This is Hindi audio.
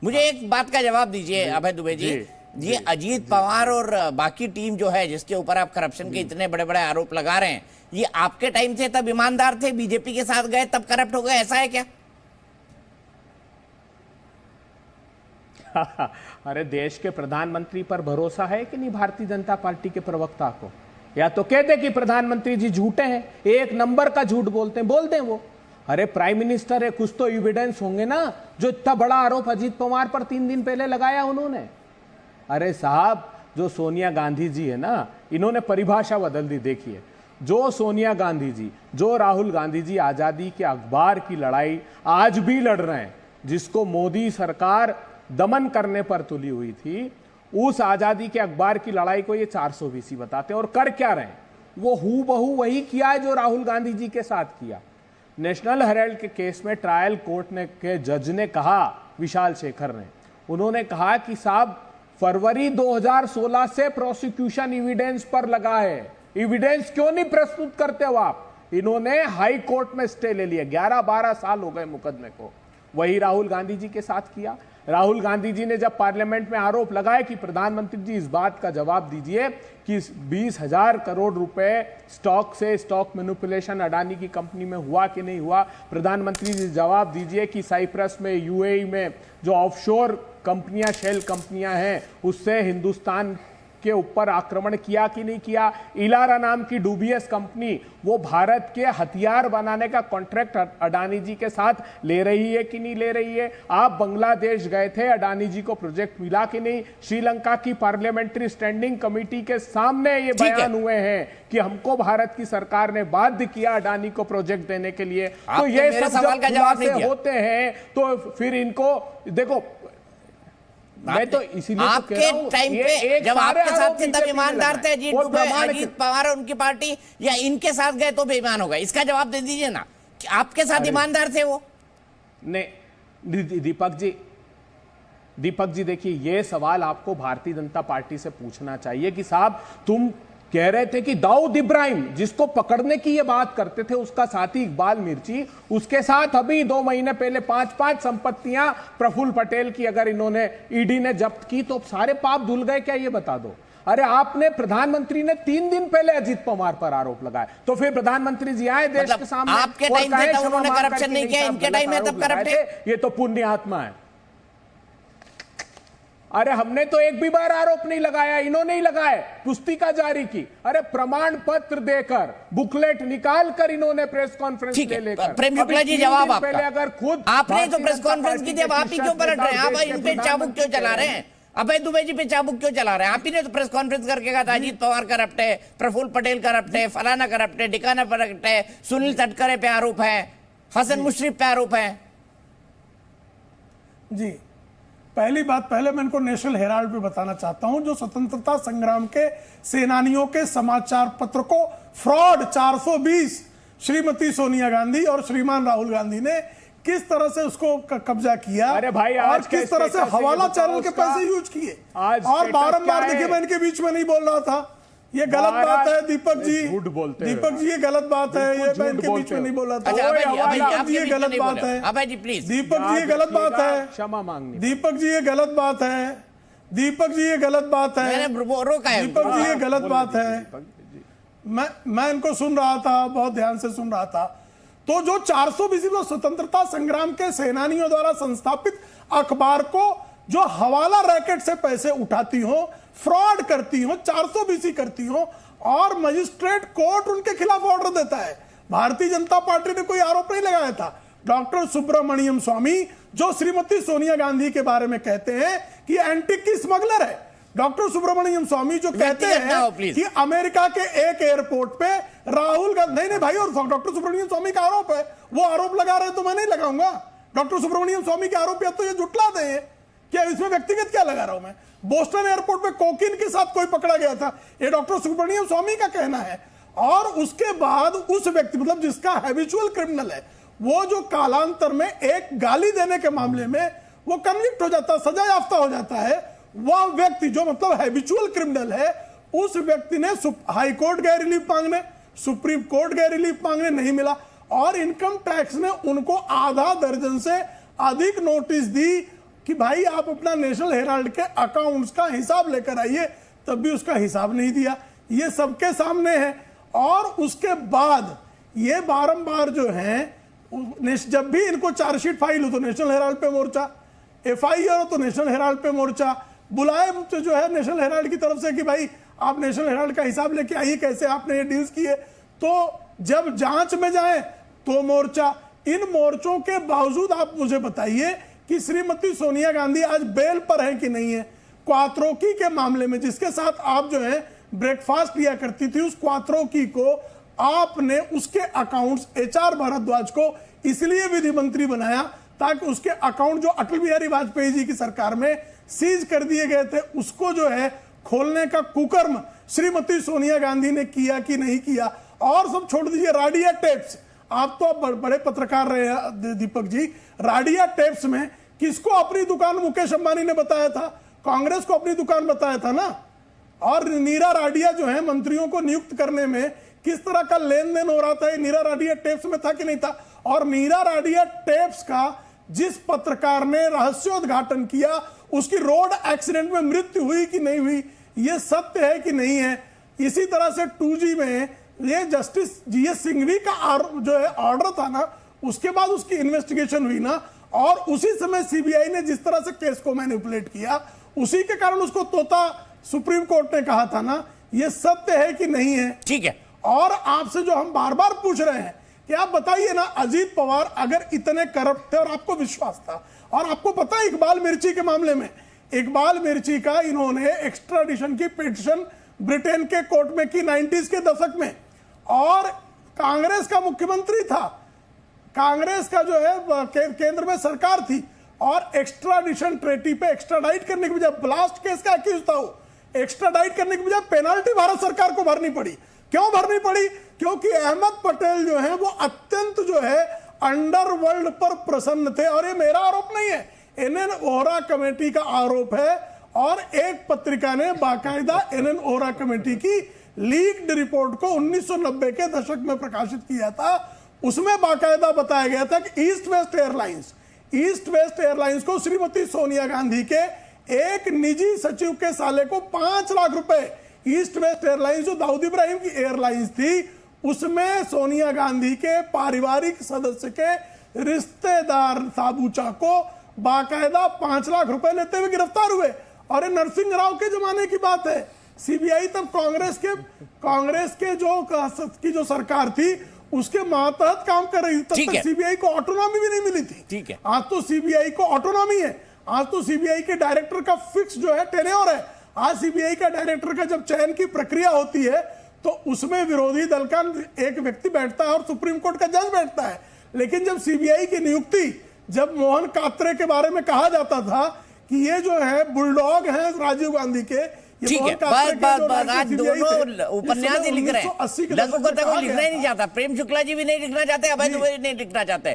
मुझे एक बात का जवाब दीजिए अभय दुबे जी, ये अजीत पवार और बाकी टीम जो है जिसके ऊपर आप करप्शन के इतने बड़े बड़े आरोप लगा रहे हैं, ये आपके टाइम से तब ईमानदार थे, बीजेपी के साथ गए तब करप्ट हो गए, ऐसा है क्या? अरे देश के प्रधानमंत्री पर भरोसा है कि नहीं भारतीय जनता पार्टी के प्रवक्ता को? या तो कहते कि प्रधानमंत्री जी झूठे हैं, एक नंबर का झूठ बोलते हैं वो। अरे प्राइम मिनिस्टर है, कुछ तो एविडेंस होंगे ना, जो इतना बड़ा आरोप अजीत पवार पर 3 दिन पहले लगाया उन्होंने। अरे साहब, जो सोनिया गांधी जी है ना, इन्होंने परिभाषा बदल दी। देखिए, जो सोनिया गांधी जी, जो राहुल गांधी जी आजादी के अखबार की लड़ाई आज भी लड़ रहे हैं, जिसको मोदी सरकार दमन करने पर तुली हुई थी, उस आजादी के अखबार की लड़ाई को ये 420 बताते हैं। और कर क्या रहे हैं? वो हूबहू वही किया है जो राहुल गांधी जी के साथ किया। नेशनल हेराल्ड के केस में ट्रायल कोर्ट ने के जज ने कहा, विशाल शेखर ने, उन्होंने कहा कि साहब फरवरी 2016 से प्रोसिक्यूशन एविडेंस पर लगा है, एविडेंस क्यों नहीं प्रस्तुत करते हो आप? इन्होंने हाई कोर्ट में स्टे ले लिया, 11-12 साल हो गए मुकदमे को। वही राहुल गांधी जी के साथ किया। राहुल गांधी जी ने जब पार्लियामेंट में आरोप लगाया कि प्रधानमंत्री जी इस बात का जवाब दीजिए कि 20,000 करोड़ रुपए स्टॉक मैनिपुलेशन अडानी की कंपनी में हुआ कि नहीं हुआ, प्रधानमंत्री जी जवाब दीजिए कि साइप्रस में, यूएई में जो ऑफशोर कंपनियां, शेल कंपनियां हैं, उससे हिंदुस्तान के ऊपर आक्रमण किया कि नहीं किया। इलारा नाम की डूबियस कंपनी, वो भारत के हथियार बनाने का कॉन्ट्रैक्ट अडानी जी के साथ ले रही है कि नहीं ले रही है। आप बांग्लादेश गए थे, अडानी जी को प्रोजेक्ट मिला कि नहीं? श्रीलंका की पार्लियामेंट्री स्टैंडिंग कमेटी के सामने ये बयान हुए हैं कि हमको भारत की सरकार ने बाध्य किया अडानी को प्रोजेक्ट देने के लिए। तो ये सब जब खुलासे होते हैं तो फिर इनको देखो, मैं तो इसीलिए आपके टाइम पे जब आपके साथ थे तब ईमानदार थे अजीत पवार और उनकी पार्टी, या इनके साथ गए तो बेईमान होगा? इसका जवाब दे दीजिए ना कि आपके साथ ईमानदार थे वो। नहीं दीपक जी देखिए, ये सवाल आपको भारतीय जनता पार्टी से पूछना चाहिए कि साहब तुम कह रहे थे कि दाऊद इब्राहिम जिसको पकड़ने की ये बात करते थे, उसका साथी इकबाल मिर्ची, उसके साथ अभी 2 महीने पहले 5-5 संपत्तियां प्रफुल्ल पटेल की अगर इन्होंने ईडी ने जब्त की तो सारे पाप धुल गए क्या? ये बता दो। अरे आपने, प्रधानमंत्री ने 3 दिन पहले अजीत पवार पर आरोप लगाए, तो फिर प्रधानमंत्री जी आए देश के सामने, आपके टाइम में तब उन्होंने करप्शन नहीं किया, इनके टाइम में तब करप्ट है। ये तो पुण्य आत्मा है। अरे हमने तो एक भी बार आरोप नहीं लगाया, इन्होंने ही लगाए, पुस्तिका जारी की, अरे प्रमाण पत्र देकर, बुकलेट निकाल कर इन्होंने प्रेस कॉन्फ्रेंस ले लेकर। प्रेम शुक्ला जी, जवाब आपका। पहले अगर खुद आपने तो प्रेस कॉन्फ्रेंस की थी, अब आप ही क्यों पलट रहे हैं? आप इन पे चाबुक क्यों चला रहे हैं? अभय दुबे जी पे चाबुक क्यों चला रहे हैं? आप ही ने तो प्रेस कॉन्फ्रेंस करके कहा था अजीत पवार करप्ट है, प्रफुल्ल पटेल करप्ट है, फलाना करप्ट है, ढिकाना करप्ट है, सुनील तटकरे पे आरोप है, हसन मुश्रीफ पे आरोप है। जी, पहली बात, पहले मैं इनको नेशनल हेराल्ड पे बताना चाहता हूं, जो स्वतंत्रता संग्राम के सेनानियों के समाचार पत्र को फ्रॉड 420 श्रीमती सोनिया गांधी और श्रीमान राहुल गांधी ने किस तरह से उसको कब्जा किया। अरे भाई, और किस तरह से हवाला चैनल के पैसे यूज किए, और बारंबार देखिए, मैं इनके बीच में नहीं बोल रहा था, ये गलत बात है दीपक जी, दीपक जी ये गलत बात है, ये मैं इनके बीच में नहीं बोला था। दीपक जी ये गलत बात है, अभय जी प्लीज। दीपक जी ये गलत बात है, क्षमा मांगनी। दीपक जी ये गलत बात है, दीपक जी ये गलत बात है, मैंने रोका है। दीपक जी ये गलत बात है। मैं इनको सुन रहा था, बहुत ध्यान से सुन रहा था। तो जो 420 स्वतंत्रता संग्राम के सेनानियों द्वारा संस्थापित अखबार को जो हवाला रैकेट से पैसे उठाती हो, फ्रॉड करती हो, 420 करती हो, और मजिस्ट्रेट कोर्ट उनके खिलाफ ऑर्डर देता है। भारतीय जनता पार्टी ने कोई आरोप नहीं लगाया था। डॉक्टर सुब्रमण्यम स्वामी जो श्रीमती सोनिया गांधी के बारे में कहते हैं कि एंटी की स्मगलर है, डॉक्टर सुब्रमण्यम स्वामी जो कहते हैं कि अमेरिका के एक एयरपोर्ट पे राहुल गांधी, नहीं भाई, और डॉक्टर सुब्रमण्यम स्वामी का आरोप है, वो आरोप लगा रहे तो मैं नहीं लगाऊंगा। डॉक्टर सुब्रमण्यम स्वामी के आरोप या तो ये जुटला दें, क्या इसमें व्यक्तिगत क्या लगा रहा हूं मैं? बोस्टन एयरपोर्ट पे कोकीन के साथ कोई पकड़ा गया था, ये डॉक्टर सुब्रमण्यम स्वामी का कहना है। और उसके बाद उस व्यक्ति, मतलब जिसका हैबिचुअल क्रिमिनल है, वो जो कालांतर में एक गाली देने के मामले में वो कन्विक्ट हो जाता, सजा याफ्ता हो जाता है, वह व्यक्ति जो मतलब हैबिचुअल क्रिमिनल है, उस व्यक्ति ने हाई कोर्ट गए रिलीफ मांगने, सुप्रीम कोर्ट गए रिलीफ मांगने, नहीं मिला, और इनकम टैक्स ने उनको आधा दर्जन से अधिक नोटिस दी कि भाई आप अपना नेशनल हेराल्ड के अकाउंट्स का हिसाब लेकर आइए, तब भी उसका हिसाब नहीं दिया। ये सबके सामने है। और उसके बाद ये बारंबार जो है, जब भी इनको चार्जशीट फाइल हो तो नेशनल हेराल्ड पे मोर्चा, एफआईआर हो तो नेशनल हेराल्ड पे मोर्चा, बुलाए तो जो है नेशनल हेराल्ड की तरफ से कि भाई आप नेशनल हेराल्ड का हिसाब लेके आइए, कैसे आपने ये डील्स किए। तो जब जांच में जाए तो मोर्चा। इन मोर्चों के बावजूद आप मुझे बताइए कि श्रीमती सोनिया गांधी आज बेल पर है कि नहीं है। क्वात्रोकी के मामले में जिसके साथ आप जो है ब्रेकफास्ट लिया करती थी, उस क्वात्रोकी को आपने उसके अकाउंट्स एचआर भारद्वाज को इसलिए विधि मंत्री बनाया ताकि उसके अकाउंट जो अटल बिहारी वाजपेयी जी की सरकार में सीज कर दिए गए थे, उसको जो है खोलने का कुकर्म श्रीमती सोनिया गांधी ने किया कि नहीं किया। और सब छोड़ दीजिए, राडिया टेप्स, आप तो बड़े पत्रकार रहे हैं दीपक जी, राडिया टेप्स में किसको अपनी दुकान मुकेश अंबानी ने बताया था? कांग्रेस को अपनी दुकान बताया था ना। और नीरा राडिया जो है मंत्रियों को नियुक्त करने में किस तरह का लेन देन हो रहा था, ये नीरा राडिया टेप्स में था कि नहीं था? और नीरा राडिया टेप्स का जिस पत्रकार ने रहस्योद्घाटन किया, उसकी रोड एक्सीडेंट में मृत्यु हुई कि नहीं हुई, ये सत्य है कि नहीं है? इसी तरह से 2G में ये जस्टिस जीएस सिंघवी का जो है ऑर्डर था ना, उसके बाद उसकी इन्वेस्टिगेशन हुई ना, और उसी समय सीबीआई ने जिस तरह से केस को मैनिपुलेट किया, उसी के कारण उसको तोता सुप्रीम कोर्ट ने कहा था ना। ये सत्य है कि नहीं है? ठीक है। और आपसे जो हम बार बार पूछ रहे हैं कि आप बताइए ना, अजीत पवार अगर इतने करप्ट थे और आपको विश्वास था, और आपको पता है इकबाल मिर्ची के मामले में, इकबाल मिर्ची का इन्होंने एक्स्ट्राडिशन की पिटीशन ब्रिटेन के कोर्ट में की 90s के दशक में, और कांग्रेस का मुख्यमंत्री था, कांग्रेस का जो है केंद्र में सरकार थी, और एक्स्ट्राडिशन ट्रेटी पे एक्स्ट्राडाइट करने के बजाय, ब्लास्ट केस का एक्यूज था वो, एक्स्ट्राडाइट करने के बजाय पेनाल्टी भारत सरकार को भरनी पड़ी। क्यों भरनी पड़ी? क्योंकि अहमद पटेल जो है वो अत्यंत जो है अंडरवर्ल्ड पर प्रसन्न थे। और ये मेरा आरोप नहीं है, एनएन ओहरा कमेटी का आरोप है। और एक पत्रिका ने बाकायदा एनएन ओहरा कमेटी की लीक्ड रिपोर्ट को 1990 के दशक में प्रकाशित किया था। उसमें बाकायदा बताया गया था कि ईस्ट वेस्ट एयरलाइंस को श्रीमती सोनिया गांधी के एक निजी सचिव के साले को 5 लाख रुपए, ईस्ट वेस्ट एयरलाइंस जो दाऊद इब्राहिम की एयरलाइंस थी, उसमें सोनिया गांधी के पारिवारिक सदस्य के रिश्तेदार साबू चाको बाकायदा 5 लाख रुपए लेते हुए गिरफ्तार हुए। और ये नरसिंह राव के जमाने की बात है। सीबीआई तब कांग्रेस के जो सरकार थी उसके मातहत काम कर रही थी। तब तक सीबीआई को ऑटोनॉमी भी नहीं मिली थी। ठीक है। आज तो सीबीआई को ऑटोनॉमी है। आज तो सीबीआई के डायरेक्टर का फिक्स जो है टेन्योर है। आज सीबीआई का डायरेक्टर का जब चयन की प्रक्रिया होती है तो उसमें विरोधी दल का एक व्यक्ति बैठता है और सुप्रीम कोर्ट का जज बैठता है। लेकिन जब सीबीआई की नियुक्ति, जब मोहन कात्रे के बारे में कहा जाता था कि ये जो है बुलडॉग हैं राजीव गांधी के, ठीक है, बस आज दोनों उपन्यास ही लिख रहे हैं। लोगों को लिखना ही नहीं चाहता। प्रेम शुक्ला जी भी नहीं लिखना चाहते, अभय दुबे नहीं लिखना चाहते।